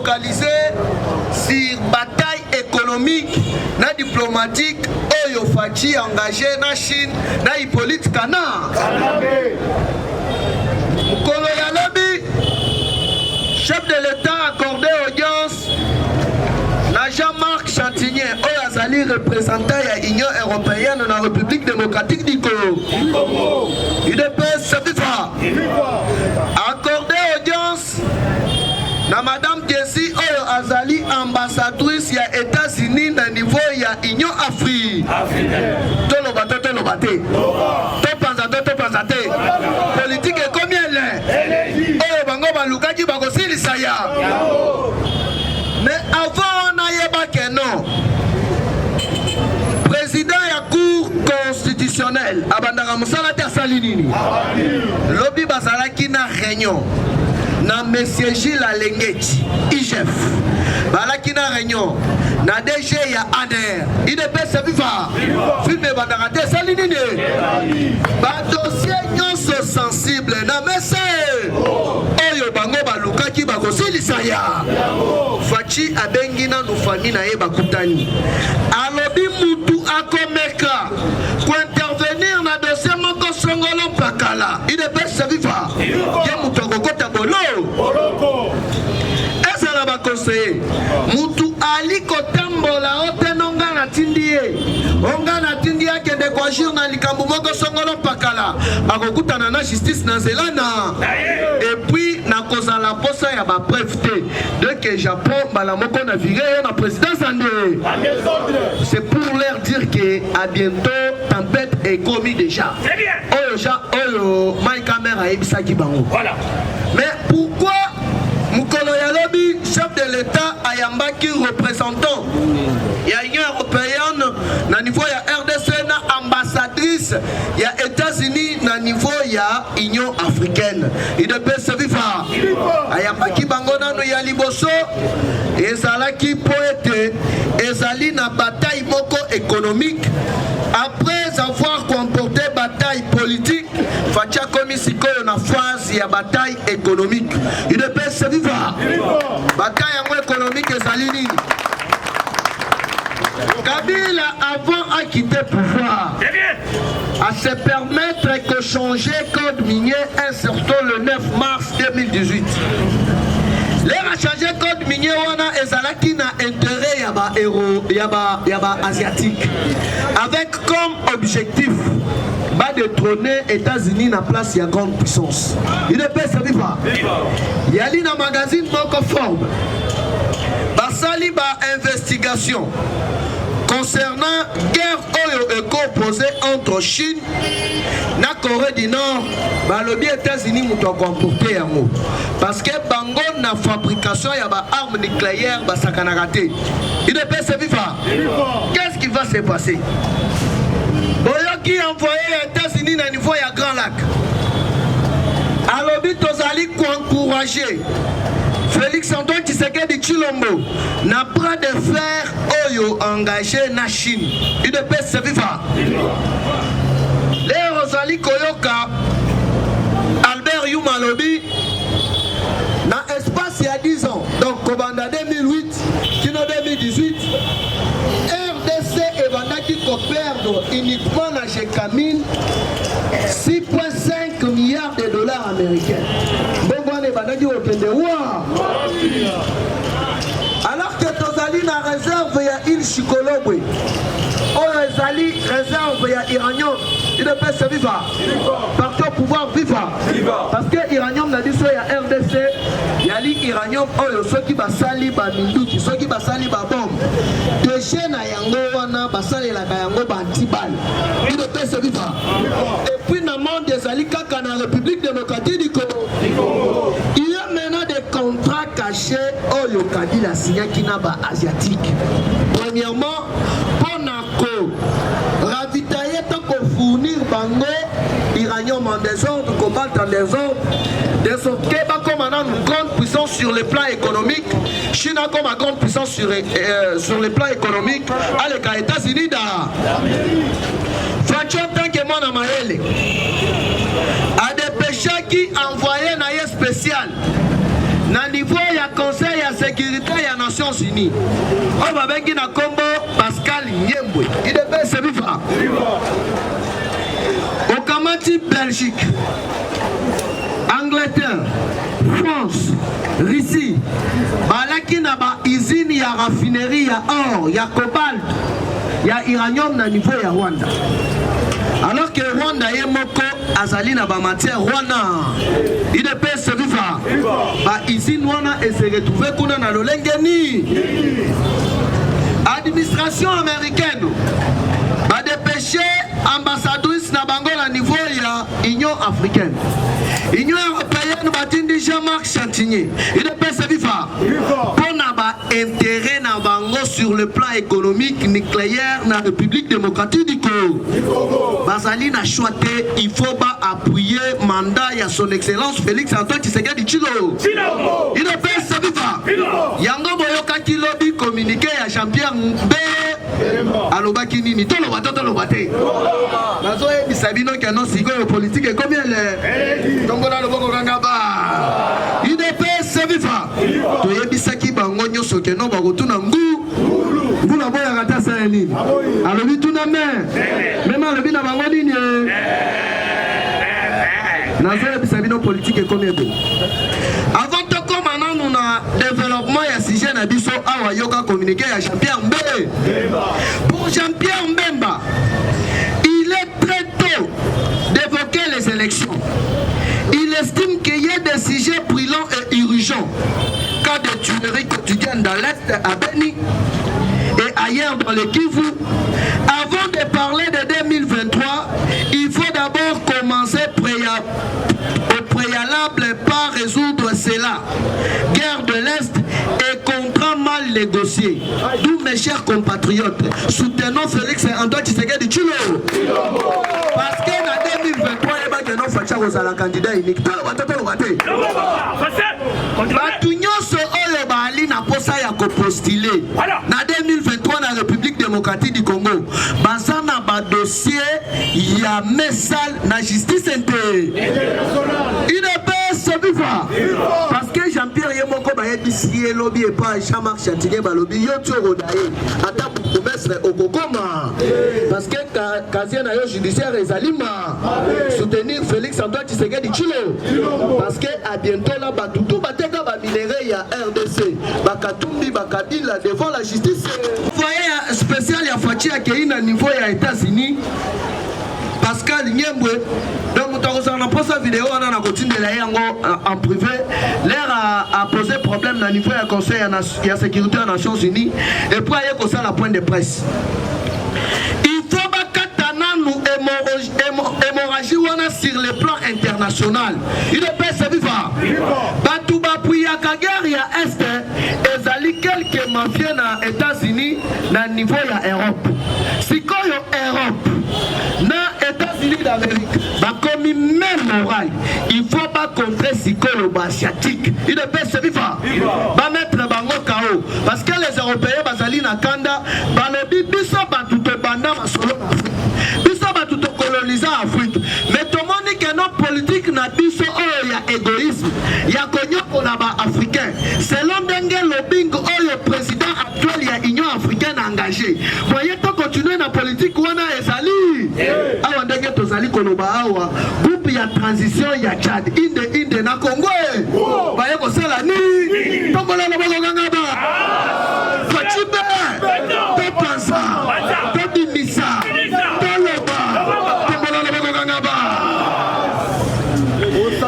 focalisé sur bataille économique na diplomatique oyo Fachi engagé na Chine na Hippolyte Kana. Mukolo ya lobi, chef de l'État accordé audience na Jean-Marc Chantigny oyo azali représentant ya Union européenne na République démocratique du Congo. UDPS Sabifa accordé audience na Madame Jessie oyo azali ambassadrice ya États-Unis na niveau ya Union Afrique. Tolobate tolobate. Topazate. Politique est combien elle? Oyo bango balukaki bakosilisa ya. Mais avant na yeba que non. Président ya Cour constitutionnelle abandaka musala te asali nini? Lobi bazalaki na réunion. Na Monsieur Gilles Alengeti, IGF, balaki na réunion, na DG ya ADR, IDPS viva, filme bandagate sali nini? Ba dossier nyonso sensible na messe, oyo bango balukaki bakosilisa ya. Fachi abengi na famille na ye bakutani. Alobi mutu akomeka pour intervenir na dossier moko songolo pakala. IDPS viva, ye mutu akokota bolo. Eza na ba conseiller mutu ali kotambola otenonga na tindie onga na tindie kende kwa jure na likambo moko songolo pakala akokutana na justice na zelana et puis na kozala posa ya ba preuve de que Japon bala moko na viré na présidence ande. C'est pour leur dire que à bientôt tempête est commis déjà. Très bien. Oyo my camera ebisaki bango. Voilà. Mais pourquoi Mukolo Yalobi, chef de l'État, ayambaki représentant ya Union européenne, na niveau ya RDC, na ambassadrice ya États-Unis, na niveau ya Union africaine. Il ne peut se vivre. Ayambaki bangona no ya liboso, ezalaki poète, ezali na bataille moko économique. Après avoir comporté bataille politique, Facha komi sikoyo na phase ya bataille économique. Il ne peut se vivre. Bataille économique ezali nini? Kabila avant a quitté le pouvoir à se permettre que changer code minier incertain le 9 mars 2018. Les a changé code minier wana ezalaki na intérêt yaba asiatique avec comme objectif va détrôner États-Unis na place ya grande puissance. Il ne peut se vivre. Yali na magazine moko forme basali ba investigation concernant guerre oyo composée entre Chine na Corée du Nord, balobi États-Unis muto comporté yango parce que bango na fabrication ya ba armes nucléaires basakana raté. Il ne peut se vivre. Qu'est-ce qui va se passer? Boyoki envoyé aux États-Unis na niveau ya Grand Lac. Alobi tozali ko encourager Félix Antoine Tshisekedi Tshilombo n'a pas de fer oyo engagé na Chine. Il ne peut se vivre. Les Rosali Koyoka, Albert Youmalobi, na espace il y a 10 ans, donc Kobanda 2008, Kino 2018, RDC et Bandaki ko perdre uniquement na Jekamine 6,5 milliards de dollars américains. Alors que Tozali na réserve ya île Chikolobwe, Ezali réserve ya Iranium, il ne peut se vivre. Parti au pouvoir vivre. Parce que Iranium n'a dit ça ya RDC, yali Iranium oyo soki basali ba minduki, soki basali ba bombe. Déchet na yango wana basali la yango ba antibal. Il ne peut se vivre. Et puis na monde ezali kaka na République démocratique du Congo. Il y a maintenant des contrats cachés oyo Kabila signaki na ba asiatique. Premièrement, Ponako ravitailler tant qu'on fournir bango iranium en désordre, cobalt en désordre, de sorte que comme on a une grande puissance sur le plan économique, Chine a comme une grande puissance sur le plan économique, avec les États-Unis da. Facho tant que mon amaele a des péchés qui envoyé naïe spécial. na niveau ya conseil ya sécurité ya Nations Unies oyo babengi na kombo Pascal Nyembwe IDPS viva okamati Belgique, Angleterre, France, Russie balaki na ba usine ya raffinerie ya or ya cobalt ya uranium na niveau ya Rwanda. Alors que Rwanda est moko azali na ba matière Rwanda IDPS viva ba usine wana et se retrouver kuna na lolengeni administration américaine ba dépêché ambassadrice na bango na niveau ya Union africaine. Union européenne batindi Jean-Marc Chantigny IDPS viva pour na ba intérêt na bango sur le plan économique nucléaire na République démocratique du Congo. Bazali na choité, il faut pas appuyer mandat ya son excellence Félix Antoine Tshisekedi Tshilombo. IDPS viva yango boyoka ki lobby communiqué ya Jean-Pierre Mbe alobaki nini toloba te nazo ebisa bino ke non sikoyo politique combien le tongola loboko kanga ba IDPS viva toyebisaki bango nyonso ke no bakotuna nguna boya kata sa nini alobi tuna même alobi na bango nini nazo ebisa bino politique combien de avant de commencer na développement ya sujet na biso awa yoka communiqué ya Jean-Pierre Mbemba. Pour Jean-Pierre Mbemba, il est très tôt d'évoquer les élections. Il estime qu'il y a des sujets brûlants et urgents, cas de tueries quotidiennes dans l'Est à Beni et ailleurs dans le Kivu. Avant de parler de 2023, il faut d'abord commencer au préalable par résoudre cela. Guerre de l'Est et contrat mal négocié. D'où mes chers compatriotes, soutenons Félix Antoine Tshisekedi Tshilombo. Parce qu'en 2023, il y a un candidat unique. Batunyoso oyo bali na posa ya ko postuler na 2023 na République démocratique du Congo. Bazana ba dossier ya mesal na justice internationale. IDPS viva. Parce que Jean-Pierre Yemoko ba yebisi lobby et pas Jean-Marc Chantigny ba lobby yoto rodaye ata promesse okokoma. Parce que casier na yo judiciaire ezalima soutenir Félix Antoine Tshisekedi Tshilombo. Parce que à bientôt là ba tout bateka ba minerai ya RDC bakatumbi bakabila devant la justice. Voyez spécial ya Fachi akei na niveau ya États-Unis Pascal Nyembwe. Donc on a posé cette vidéo, on a continué en privé. L'air a posé problème dans le niveau du Conseil de la sécurité des Nations Unies. Et puis il y a la point de presse. Il faut que nous hémorragie sur le plan international. Il est pas c'est vivant. Batouba Puyaka guerre ya Est et quelques mafias aux États-Unis na niveau ya Europe. Si quoi Europe na États-Unis d'Amérique, bah comme même moral, il faut pas contrer psychologue asiatique. Il est pas vivant. Bah mettre bango KO parce que les Européens bazali na kanda balobi biso batuto banda masolo biso batuto coloniser Afrique. Mais tout le monde dit que notre politique na biso oh ya égoïsme, ya konyoko na ba africain. Selon Dengue Lobing oh le président actuel ya Union africaine engagé. Voyez to continuer na politique wana ezali. Awa ndenge tozali koloba awa groupe ya transition ya Tchad inde na Congo. Voyez ko sala ni tombola na bongo ngaba. Fachibe. To pensa. To dimisa. To loba. Tombola na bongo ngaba.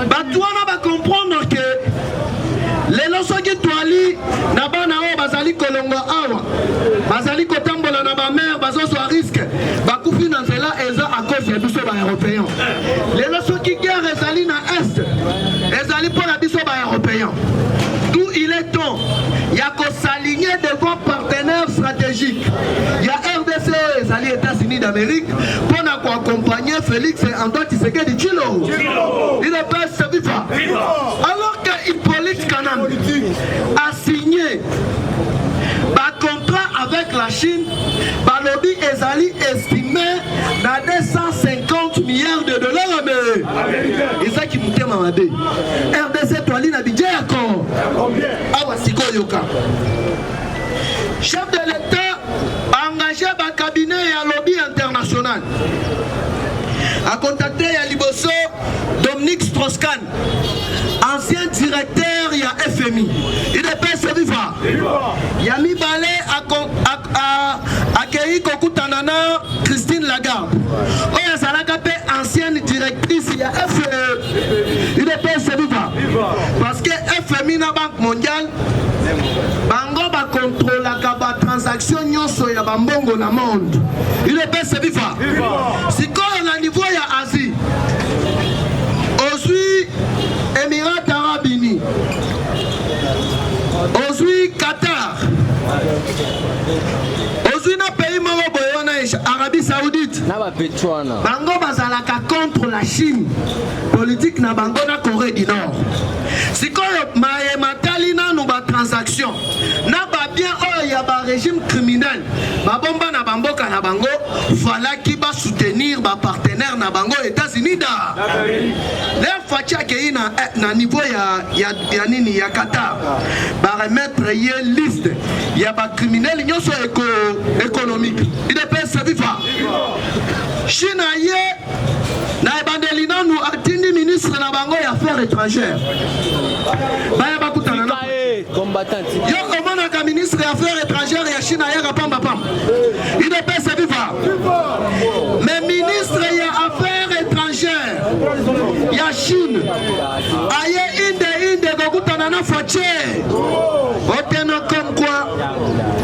Batouana va comprendre que les leçons qui toali na bana o bazali kolongo awa. Bazali kotambola na ba mer bazo so risque. Bakufi na nzela eza à cause ya biso ba européens. Les leçons qui guerre ezali na est. Ezali pour la biso ba européens. D'où il est temps ya ko s'aligner devant partenaires stratégiques. Ya RDC ezali États-Unis d'Amérique pour na ko accompagner Félix Antoine Tshisekedi Tshilombo. Il est pas vivant. Alors que Hippolyte Kanam a signé un contrat avec la Chine, Balobi Ezali estimé à 250 milliards de dollars américains. Et ça qui mitema mabe RDC toali na budget yako awa siko yoka chef de l'État engagé ba cabinet ya lobby international a contacté ya liboso Dominique Strauss-Kahn, ancien directeur ya FMI. Il est pas vivant. Yami Balé a accueilli Kokutanana Christine Lagarde. Oya Salakape, ancienne directrice ya FMI. Il est pas vivant. Parce que FMI na Banque mondiale, bango ba contrôle la transaction nyonso ya bambongo na monde. Il est pas vivant. Si quand on a niveau ya Asie, aujourd'hui Émirats Arabes Unis, aujourd'hui Qatar, aujourd'hui na pays moko boyona Arabie Saoudite, bango bazalaka contre la Chine, politique na bango na Corée du Nord. Si quand maye matali na no ba transaction na ba bien il y a un régime criminel, ba bomba na bamboka na bango, voilà qui va soutenir ba partenaire na bango États-Unis da. Les fatia qui na niveau ya nini ya Qatar, ba remettre une liste, il y a ba criminel nyoso économique. Il est pas vivant. Chine aye na ebandelina nous atindi ministre na bango ya affaires étrangères. Baya bakutana na yo komona ka ministre ya affaires étrangères ya Chine aye pamba pamba. Il est pas vivant. Mais ministre ya affaires étrangères ya Chine aye inde kokutana na fache. Oteno comme quoi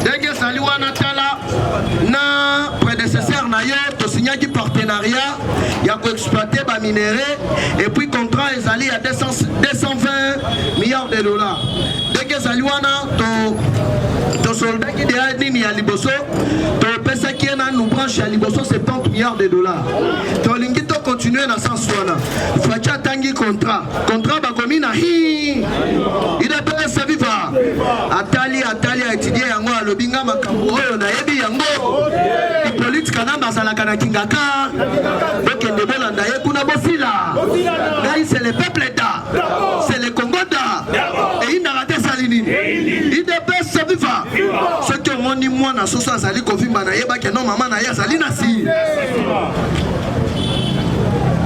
denge saliwa na tala na prédécesseur na yo to signé du partenariat ya ko exploiter ba minerais et puis contrat les alliés à 220 milliards de dollars. Denge saliwa na to soldat qui derrière nini ya liboso to pesa qui na nous branche ya liboso 70 milliards de dollars. To lingi to continuer na sens wana. Facha tangi contrat ba komi na hi. Il est pas sa viva. Atali a étudié yango a lobinga makambo oyo na yebi yango. Politique na bazalaka na kingaka. Donc ne bolanda ye kuna bofila. Mais c'est le peuple da. C'est le Congo da. Et il n'a raté salinine. Il est pas sa viva. Ce que mon ni moi na soso azali kovimba na yeba ke non maman na ya salina si.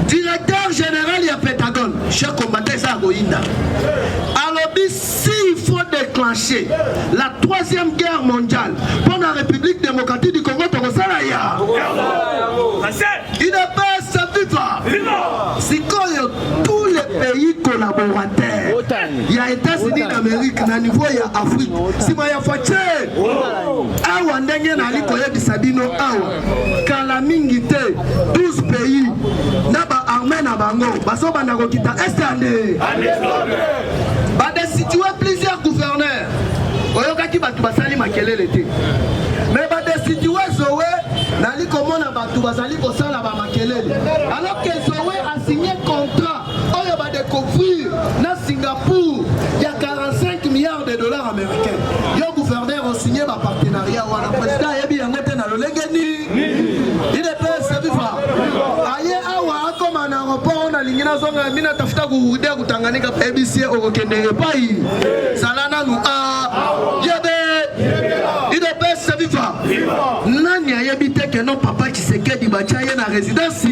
Directeur général du Pentagone, cher combattant Zagoïna. Alors, s'il faut déclencher la 3e guerre mondiale pour la République démocratique du Congo, il n'est pas sa vivant. Si tous les pays collaborateurs, il y a États-Unis d'Amérique, il y a niveau il y a Afrique. Si il y a Faché, awa ndenge na likoye bisabino awa kalamingite 12 pays naba armée na bango baso bana kokita estande ba destituer plusieurs gouverneurs oyokaki batu basali makelele te mais ba destituer Zoé nali komona batu basali kosala ba makelele alors que Zoé a signé contrat oyo ba découvrir na Singapour il y a 45 milliards de dollars américains. Yo gouverneur ont signé ma partenariat wana président yebi yango te na lolengeni. Il est pas savifa. Aye awa comme un aéroport na lingina zonga mina tafuta kurudia kutanganika ABC okokende epai. Salana nu a yebe. Il est pas savifa. Nani ayebi te que non papa Tshisekedi bachaye na résidence.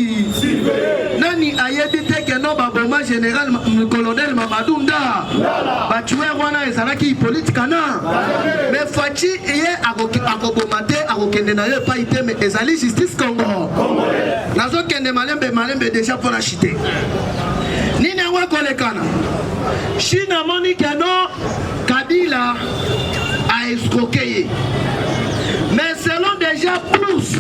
Nani ayebi te que non baboma général colonel Mamadou Nda. Batuwe wana ezalaki politique na. Mais Fachi ye akobomate akokende na ye pa ite mais ezali justice Congo. Nazo kende malembe déjà pour la chiter. Nini wa kolekana. Chine moni kano Kabila a escroqué. Mais selon déjà plus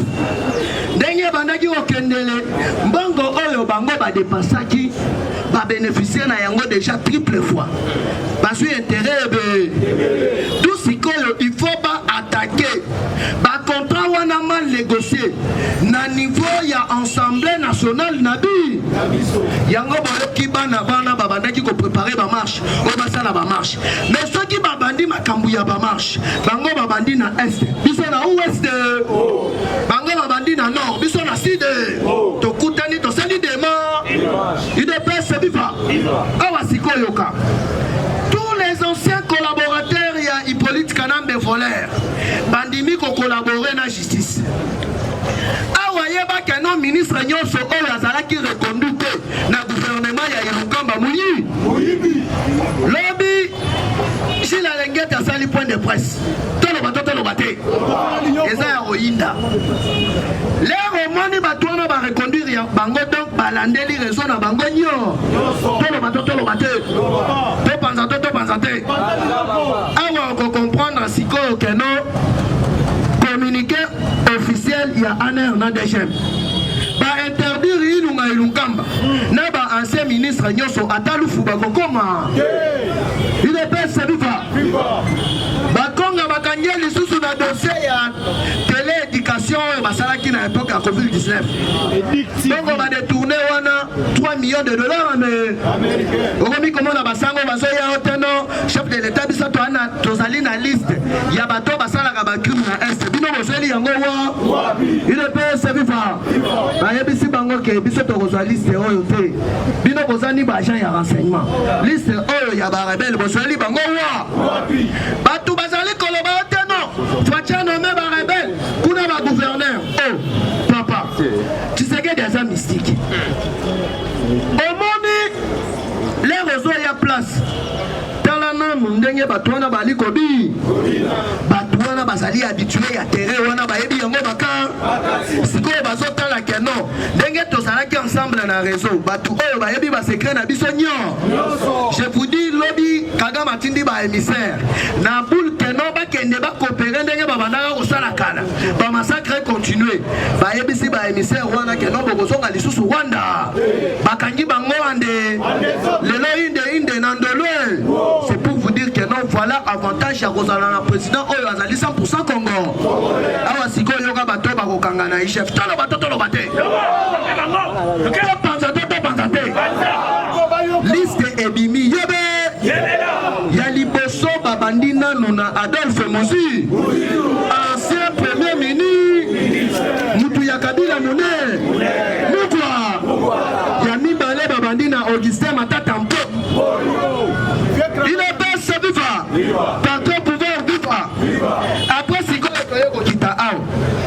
denye bandaki okendele mbongo oyo bango ba dépasaki ba bénéficier na yango déjà triple fois parce que intérêt tout ce qu'il faut pas attaquer ba contrat wana mal négocié na niveau ya assemblée nationale nabi yango boyoki bana ba bandaki ko préparer ba marche o ba sala ba marche mais ceux qui ba bandi makambu ya ba marche bango ba bandi na est biso na ouest bango ba bandi na nord biso na sud to kutani to sali dema il est pas viva Awa Sikoyoka. Tous les anciens collaborateurs, il y a Hippolyte Kanambe voleur. Bandimi ko collaborer na justice. Awa yeba kano ministre Nyonso oyo azalaki reconduite na gouvernement ya Ilukamba Muyi. Lobby si la lenguette a sali point de presse. Tolo bate. Eza ya Royinda. Les romani batwana ba reconduire bango donc balandeli raison na bango nyo. Tolo bate. To panzate. Awa ko comprendre siko keno communiqué officiel il y a un an na DGM. Ba interdire Ilukamba. Na ba ancien ministre Nyonso atalufu bakokoma. Il est pas salufa. Bakonga bakangeli susu na dossier ya télé-éducation basalaki na époque ya COVID-19. Donc on va détourner 3 millions de dollars mais okomi komona basango bazoya oteno chef de l'état biso toana tozali na liste ya bato basalaka ba crime na est bino bozeli yango wa il est pas salufa. Bayebisi bango ke biso tokozwa liste oyo te bino bozani ba agent ya renseignement liste oyo ya ba rebelle bozali bango wa bato bazali koloba oteno fatia nommé ba rebelle kuna ba gouverneur oh papa tu sais que des hommes mystiques au monde les réseaux y a place talana ndenge bato wana bali kobi bato wana bazali habitué ya terrain wana bayebi yango baka sikoyo bazotala keno ndenge tozalaki ensemble na réseau bato oyo bayebi ba secret na biso nyo. Je vous dis lobby Kagame atindi ba émissaire na boule keno bakende ba coopérer ndenge babandaka kosala kala ba massacre continuer bayebi si ba émissaire wana keno bozonga lisusu Rwanda bakangi bango ande lelo inde nandolwe. C'est pour vous dire que non, voilà avantage à Rosalana président Oyo Azali 100% Congo. Awa siko yoga bato bako kangana chef tolo bato bate. Liste ebimi yebe. Ya liboso babandina nuna Adolphe Mozi. Ancien premier ministre. Mutu ya Kabila Mune. Mukwa. Ya mibale babandina Augustin Matata Mpo. Il est pas ce vivant. Tantôt pouvoir vivre. Après, si vous avez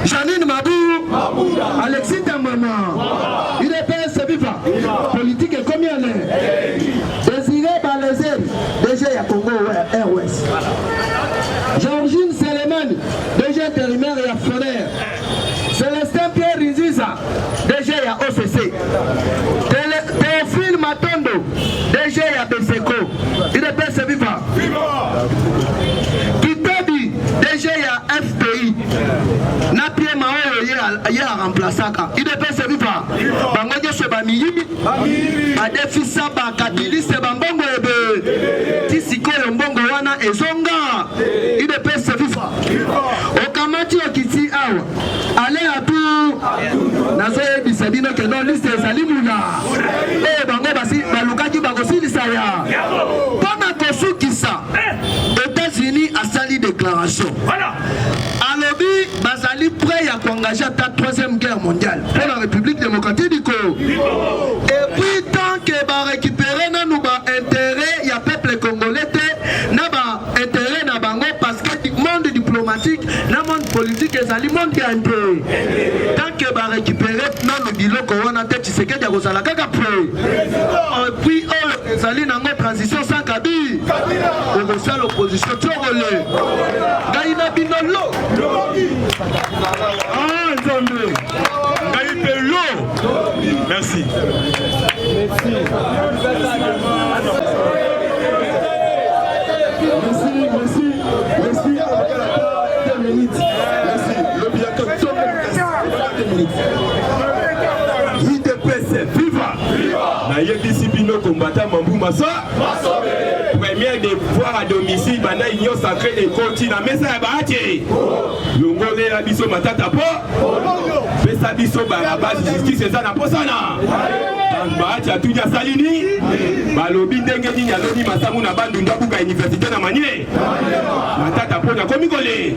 Janine Mabou, Alexis Tamama, il est pas ce vivant. Politique est combien est Désiré Balazé, déjà à Congo Airways. Georgine Selemani, déjà intérimaire et actionnaire. Célestin Pierre Riziza, déjà à OCC. Théophile Matondo, déjà à BCCO. Il est bien vivant. Kitabi, déjà à FPI. Napie Mao, il y a remplacé. Il est bien vivant. Bangoye Sebamiyimi, Adefisa Bakatili Sebambongo Ebe, Tisiko Yombongo Wana Ezonga. Il est bien vivant. Okamati Okiti Awa. Allez à tout. Nazoe Bisabino que non liste Salimuna. Eh bango basi balukaki bagosi lisaya. Pendant que Soukissa, États-Unis a sali déclaration. Voilà. Alobi bazali prêt à engager la 3e guerre mondiale pour la République démocratique du Congo. Et puis tant que va récupérer na nous ba intérêt ya peuple congolais na ba intérêt na bango parce que le monde diplomatique, le monde politique et le monde qui a intérêt. Tant que va récupérer na nous bilo ko wana tête c'est que ya kozala kaka prêt. Et puis ezali nango transition sans Kabila. On reçoit l'opposition tchorole. Gaïna binolo. Ah, Nzambe. Gaïpe l'eau. Merci. Yebisi Bino combattant Mambou Massa. Première devoir à domicile, bana union sacrée des continents. Mais ça va être. Longolé la biso matata po. Pesa biso barabas justice et ça n'a pas ça na. Bahati a tout ya salini. Balobi ndenge ni yaloni masamu na bandu ndabuka université na manier. Matata po na komikole.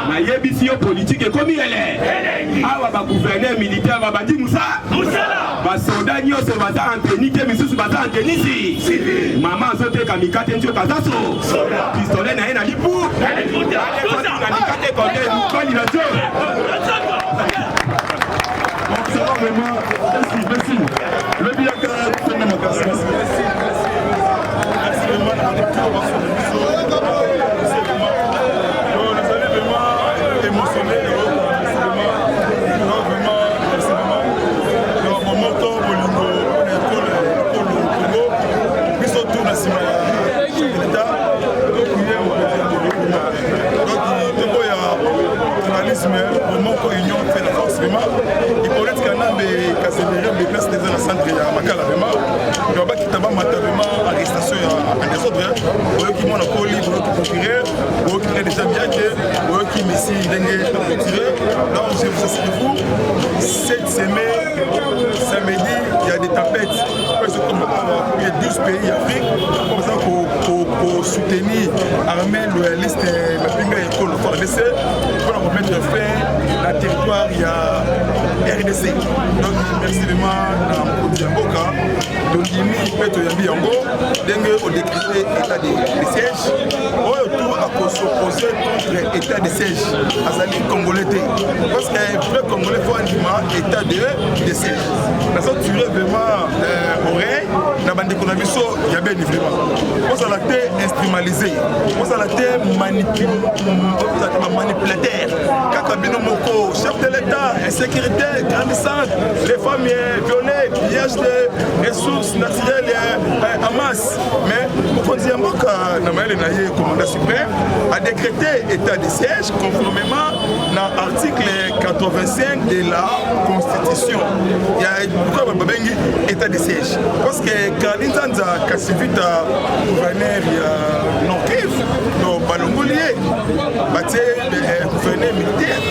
Na yebisi yo politique komi ele. Awa ba gouverneur militaire ba bandi Moussa. Moussa. basoda nyonso baza anteni te misusu baza anteni si mama azoteka mikate nti okazaso pistolet na ye na lipu na mikate konde mukoli na zo. Merci. Le Biaka, c'est mon merci. Moment où l'Union fait la force vraiment, il pourrait être qu'un des Casemiro des places des centres à Makala vraiment, il va pas quitter vraiment arrestation à des autres, pour qui m'ont encore libre, pour qui procurer, pour qui est déjà bien que, pour qui Messi dengue pour tirer. Donc je vous assure de vous, cette semaine, samedi, il y a des tapettes, il y a 12 pays d'Afrique, comme ça pour soutenir armer loyaliste la première école FARDC pour remettre fin à territoire il y a RDC. Donc merci vraiment à Diamboka, donc il peut y avoir au décréter état de siège, autour à s'opposer contre état de siège à Zali Congolais. Parce qu'un vrai Congolais faut un état de siège. Parce que tu es vraiment oreille, la bande qu'on a vu ça, il y a bien vraiment. On a été instrumentalisé, on a été manipulateur. Kakabino Moko, chef de l'État, insécurité grandissante, les femmes violées, pillage de ressources naturelles en masse. Mais pour dire que le commandant suprême a décrété état de siège conformément à l'article 85 de la Constitution. Il y a pourquoi état de siège. Parce que quand l'Intanza Kassivita, gouverneur Nord-Kiv, nos Balongoliers, gouverneur militaire,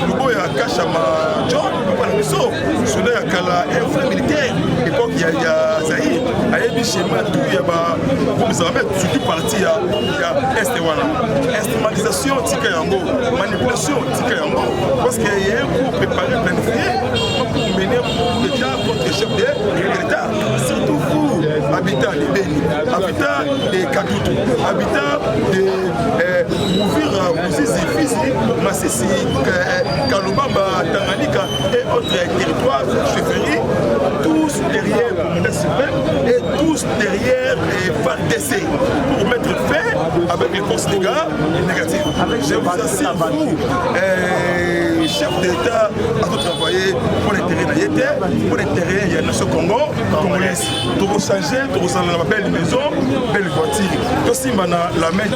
nous avons Kachama John, nous avons un frère militaire, l'époque il y a Zahir, il y a schéma, il y a surtout parti, il y a instrumentalisation, manipulation, parce qu'il y a un coup préparé, planifié, pour mener l'État contre le chef de l'État, surtout vous, habitants de Beni, habitants de Kadutu, habitants de Mouvira, Mouzizi, Fizi, Massissi, Kalumamba, Tanganyika et autres territoires chefferies, tous derrière le commandant suprême et tous derrière les FARDC pour mettre fin avec les forces de gars négatifs. Je vous assure, vous, chef d'État, à tout travailler pour l'intérêt d'Aïté, pour l'intérêt de la nation congolaise. Pour changer, pour changer la belle maison, belle voiture. Tout ça, la main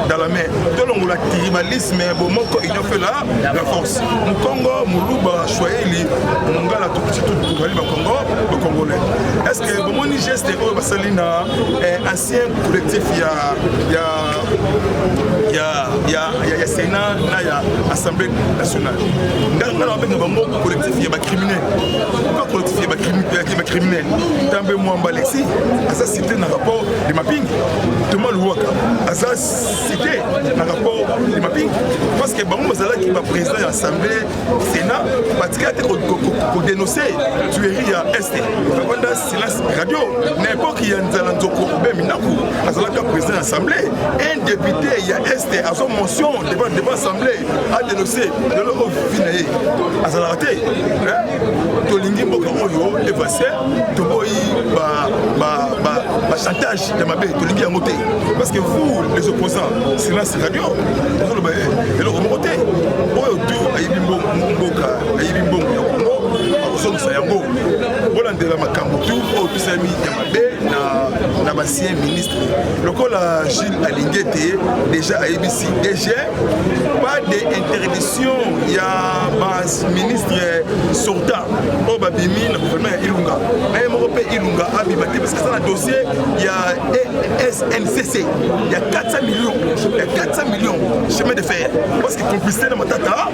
dans la main. Tout le monde a le tribalisme, il a fait la force. Mon Congo, mon louba, Chouaïli, mon gars, tout petit, tout le Congo, le Congolais. Est-ce que mon geste est un ancien collectif, il y a Sénat, il y a Assemblée nationale. Dans le collectif, il y a des criminels. Pourquoi collectif, il y a des criminels? També Mwamba Alexis, ça cité dans le rapport de mapping. Thomas Louaka, ça cité dans le rapport de mapping. Parce que Bamou Mazala qui va président de l'Assemblée, Sénat, parce qu'il a été dénoncé tuerie à Est. Pendant silence radio, n'importe qui a un Zalanzoko, Beminakou, Azalaka président de l'Assemblée, un député, il y a Est, à son mention devant l'Assemblée, a dénoncé de l'eau finaïe. Azalate, Tolingi Mokamoyo, Evassé, Toboyi, chantage de ma bête, Tolingi a monté. Parce que vous, les opposants, silence radio, vous le remontez. Tout, Aïbimbo, Mboka, Aïbimbo, Sayango, Bolandela Makambutu, Otusami Yamabe, na l'ancien ministre. Le col Gilles Alingete, déjà à ABC, déjà, pas d'interdiction, il y a un ministre Sorta, Obabimi, le gouvernement Ilunga. Même Européen Ilunga, Abibate, parce que dans le dossier, il y a SNCC, il y a 400 millions, il y a 400 millions chemin de fer. Parce que complicité de Matata,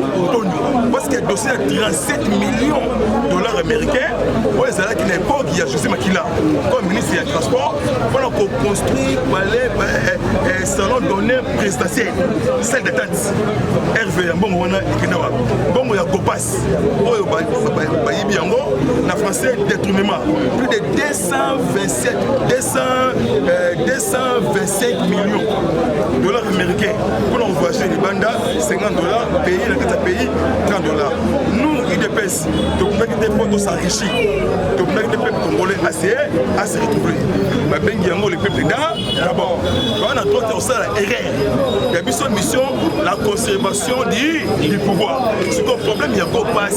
parce que le dossier a 37 millions de dollars américains. Pour les Alaks qui n'est pas, il y a José Makila, comme ministre des Transports, pour construire un salon d'honneur présidentiel, celle d'attente. Hervé, bon, on a Ikenawa, bon, il y a Gopas, en français détournement. Plus de 225 millions de dollars américains pour envoyer les bandas, 50 $, payer le pays 30 $. Nous, IDPS, donc on a des photos s'enrichir, donc on a des peuples congolais à se retrouver. Mais bien les peuples d'abord, on a d'autres aussi la erreur. Il y a une mission, la conservation du pouvoir. Ce qu'on problème, il y a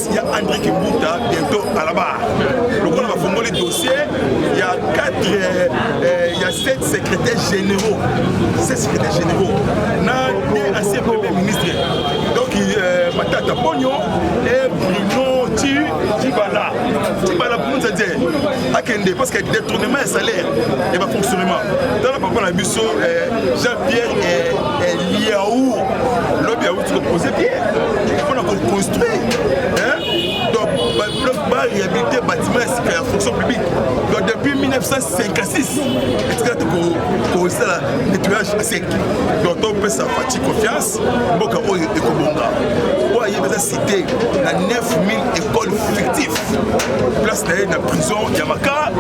il y a André Kimbuta bientôt à la barre. Donc on va fonder les dossiers. Il y a 7 secrétaires généraux. 7 secrétaires généraux. On a des anciens premiers ministres. Donc Matata Pogno et Bruno Dibala. Dibala pour nous dire Akende parce qu'il y a détournement et salaire et pas fonctionnement. Dans la papa la mission Jean-Pierre et Liaou. L'homme Liaou tu peux poser Pierre. On a construit. Donc, le bar réhabilité bâtiment et la fonction publique. Donc, depuis 1956, c'est pour la nettoyage sec. Donc, on peut sa fatigue confiance. Donc, on est Ekobonga. Il y a besoin de citer la 9000 écoles fictives. Place d'ailleurs dans la prison Yamaka.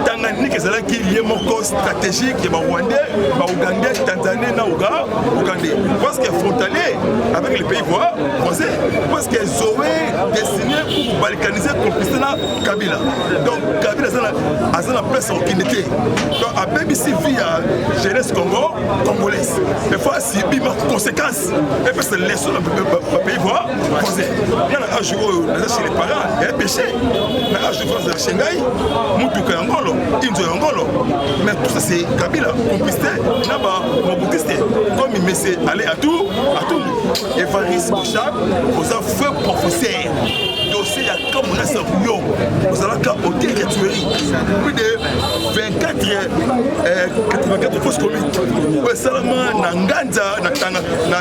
Tanganyika, c'est là qu'il y a un cause stratégique. Il y a Rwandais, Ougandais, Tanzanie, Ougandais. Parce qu'il est frontalier avec les pays voisins. Parce qu'il est destiné pour balkaniser complicité na Kabila. Donc Kabila a la place en Kinité. Donc à BBC via jeunesse congolaise. Des fois si il y a des conséquences, et puis c'est laissé le pays voisin. Il y a un âge chez les parents, il y a un péché. Il y a un âge de France de Shanghai, Moutuka Angolo, Inzo Angolo. Mais tout ça c'est Kabila, complicité, Naba, Mobutisté. Comme il met ses allées à tout. Évariste Bouchard, vous avez fait professeur. Dossier, il y a comme on a ça vous allez faire au territoire. Plus de 84 fausses communes. Salama, Nanganda,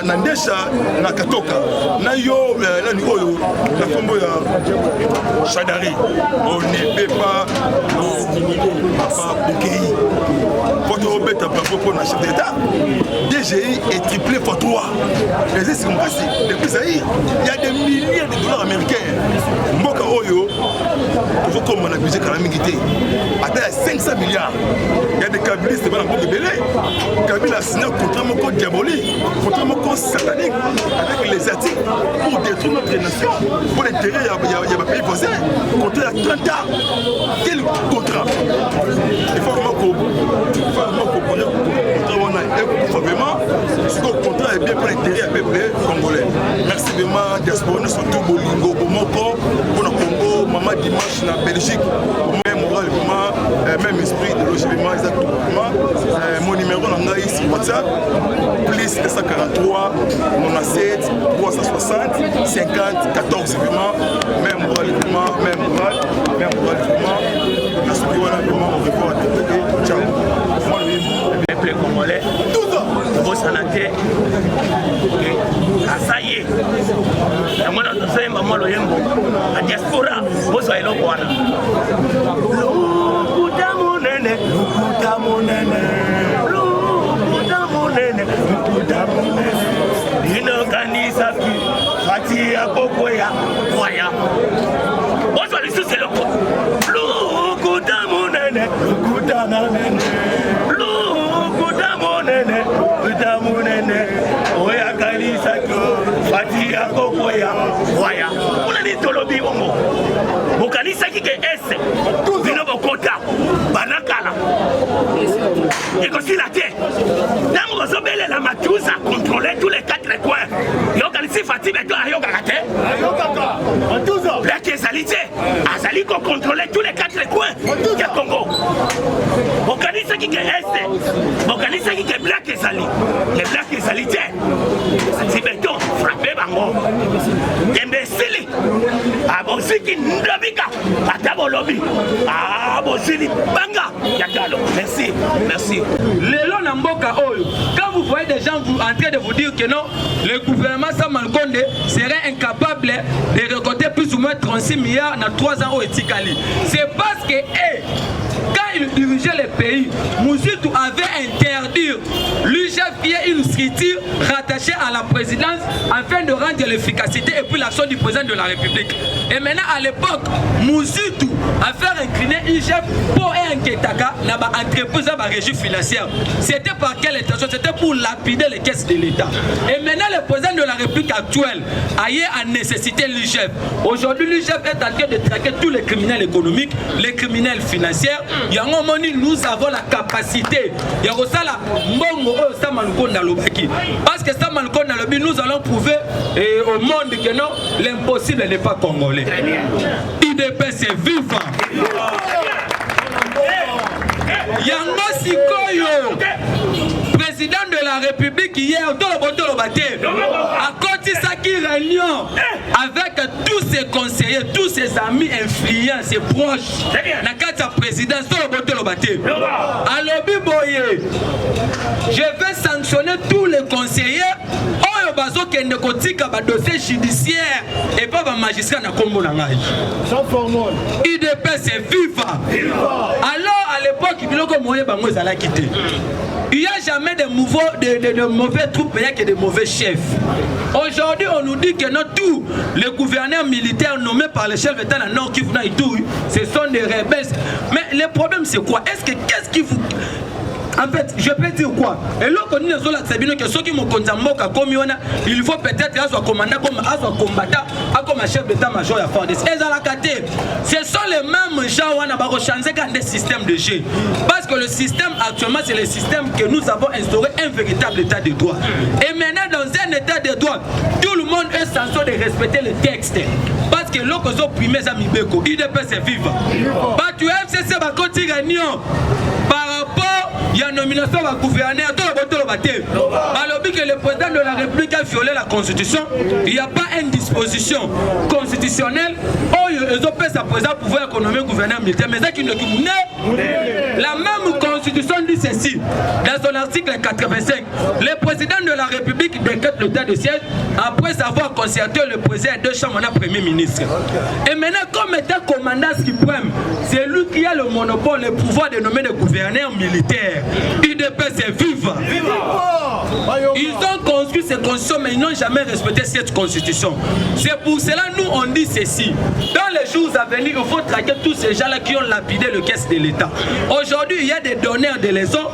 Nandesha, Nakatoka. Nayo, la combo Chadari. On ne peut pas Boukéi. Votre Robert a pour la chef d'État. DGI est triplé fois 3. Les essais sont passés. Depuis ça, il y a des milliers de dollars américains. Mboka Oyo, toujours comme on a budget calamité, atteint 500 milliards. Il y a des kabilistes devant la banque belé. Kabila a signé un contrat diabolique, un contrat satanique avec les Asiatiques pour détruire notre nation. Pour l'intérêt, il y a des pays voisins. Contrat à 30 ans. Quel contrat? Il faut vraiment qu'on vraiment, ce contrat est bien pour l'intérêt du peuple congolais. Merci vraiment, diaspora, surtout Bolingo, Bomoko, pour le Congo, Maman Dimanche, la Belgique, même moral, même esprit de logement, exactement. Mon numéro est ici, WhatsApp, plus 243 97 360 50 14, vraiment, même moral, même moral, vraiment. Merci vraiment, on répond à tout. Ciao. Peuple congolais, vos sanaté, ça y est, moi dans tout ça, maman le yembo, la diaspora, vos soyez là quoi. Lukuta monene, ino kanisa ki, fati ya kokoya, koya. Vos soyez sous c'est le quoi. Lukuta monene. Oya kanisa ko fati ya kokoya waya una ni tolobi bongo bokanisa ki ke ese bino bokota banakala eko sila te nango bazobele la matuza contrôler tous les 4 coins yo kanisi fati beto ayo kakate ayo kaka matuza la kesalite azali ko contrôler tous les 4 coins ya Congo bokanisa ki ke ese bokanisa ki ke black ezali les black ezali si beton frappé bango imbécile abosiki ndabika atabolobi abosili banga yakalo merci lelo na mboka oyo quand vous voyez des gens en train de vous dire que non le gouvernement Samalkonde serait incapable de récolter plus ou moins 36 milliards dans 3 ans au Etikali, c'est parce que quand il dirigeait le pays, Moussoudou avait interdit l'UGF qui est une structure rattachée à la présidence afin de rendre l'efficacité et puis l'action du président de la République. Et maintenant, à l'époque, Moussoudou a fait incliner l'UGF pour Nketaka dans l'entreprise de la régie financière. C'était par quelle intention? C'était pour lapider les caisses de l'État. Et maintenant, le président de la République actuelle a eu à nécessiter l'UGF. Aujourd'hui, l'UGF est en train de traquer tous les criminels économiques, les criminels financiers. Nous avons la capacité. Parce que nous allons prouver au monde que non, l'impossible n'est pas congolais. IDPS est vivant. Yango Sikoyo, président de la République hier, a continué sa réunion avec tous ses conseillers, tous ses amis influents, ses proches. Dans la présidence, alors Boye, je vais sanctionner tous les conseillers. Qui ne cotique pas dossier judiciaire et pas un magistrat na Combo Nangai. IDPS est vivant. Alors à l'époque, il y a quitté. Il n'y a jamais de mauvais troupes, il n'y a que de mauvais chefs. Aujourd'hui, on nous dit que non, tous les gouverneurs militaires nommés par le chef d'État Nord Kivu na Ituri, ce sont des rebelles. Mais le problème c'est quoi? Qu'est-ce qui vous... En fait, je peux dire quoi? Et là, quand nous avons que ceux qui m'ont condamné, il faut peut-être soit commandant, soit combattant, comme un chef d'état-major à Fondis. Ce sont les mêmes gens qui ont changé dans des systèmes de jeu. Parce que le système actuellement, c'est le système que nous avons instauré un véritable état de droit. Et maintenant, dans un état de droit, tout le monde est censé de respecter le texte. Parce que l'autre ont primé Zami Beko, IDPS est vivant. Tu FCC va continuer réunion par rapport. Il y a une nomination à gouverneur, alors que le président de la République a violé la Constitution, il n'y a pas une disposition constitutionnelle où ils ont fait sa présence pour pouvoir nommer gouverneur militaire. Mais c'est la même Constitution dit ceci, dans son article 85, le président de la République décrète l'état de siège après avoir concerté le président de chambre en premier ministre. Et maintenant, comme étant commandant suprême, c'est lui qui a le monopole, le pouvoir de nommer des gouverneurs militaires. IDPS est vivant. Ils ont construit cette constitution, mais ils n'ont jamais respecté cette constitution. C'est pour cela nous on dit ceci. Dans les jours à venir, il faut traquer tous ces gens-là qui ont lapidé le caisse de l'État. Aujourd'hui, il y a des donneurs de leçons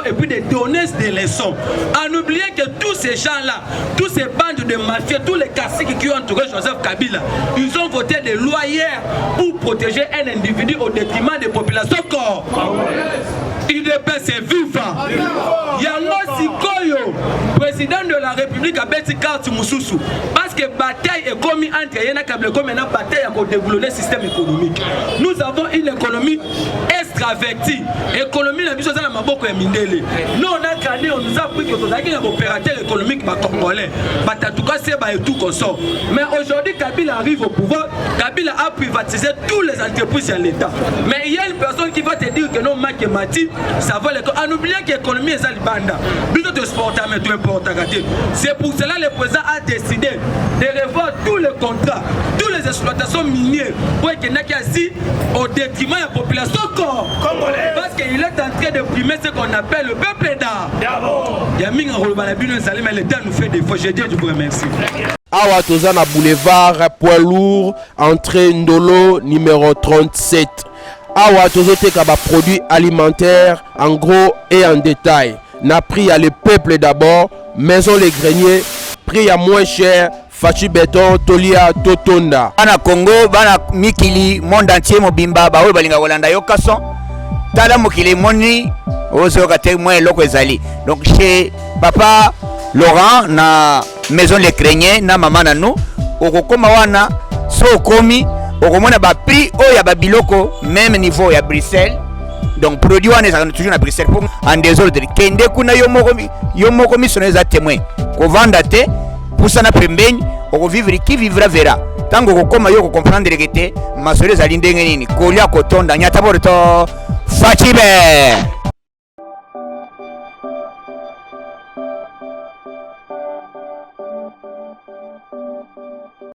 et puis des donneuses de leçons. En oubliant que tous ces gens-là, tous ces bandes de mafieux, tous les caciques qui ont entouré Joseph Kabila, ils ont voté des lois hier pour protéger un individu au détriment des populations congolaises. IDPS est vivant. Yango Sikoyo, président de la République, a bâti carte Moussoussou. Parce que bataille est commise entre Yéna Kable comme une bataille pour développer le système économique. Nous avons une économie extravertie. Économie, la mission de la Maboko et Mindele. Nous, on a gagné, on nous a pris que nous avons un opérateur économique congolais. En tout cas, c'est tout qu'on sort. Mais aujourd'hui, Kabila arrive au pouvoir. Kabila a privatisé toutes les entreprises de l'État. Mais il y a une personne qui va te dire que non, Mati, ça va l'économie. En oubliant que l'économie est Zalibanda. C'est pour cela que le président a décidé de revoir tous les contrats, toutes les exploitations minières pour qu'il n'y ait quasi au détriment de la population congolaise. Parce qu'il est en train de primer ce qu'on appelle le peuple d'abord. Il y a mis un rôle dans la bulle, mais l'État nous fait des fois. Je vous remercie. Awa Tozana Boulevard, poids lourd, entrée Ndolo, numéro 37. Awa Tozoteka produits alimentaires en gros et en détail. N'a pris à le peuple d'abord, maison les greniers, prix à moins cher, Fachi Béton, Tolia, Totonda. Bana Congo, bana Mikili, monde entier, Mobimba, Baoui, Balinga, Walanda, Yokason, Tala Mokili, Moni, Ozo Kate, moi, Loko Ezali. Donc chez papa Laurent, na maison les greniers, na maman na nous, Okokoma wana, so komi, Okomona ba prix, Oya Babiloko, même niveau ya Bruxelles. Donc produit on est toujours à Bruxelles pour en désordre. Kende kuna yomoko missionnaire témoin. Ko vanda te pour ça na pembeni, ko vivre qui vivra verra. Tango ko koma yo ko comprendre que te masole za lindenge nini. Kolia ko tonda nyata borto Fachibe.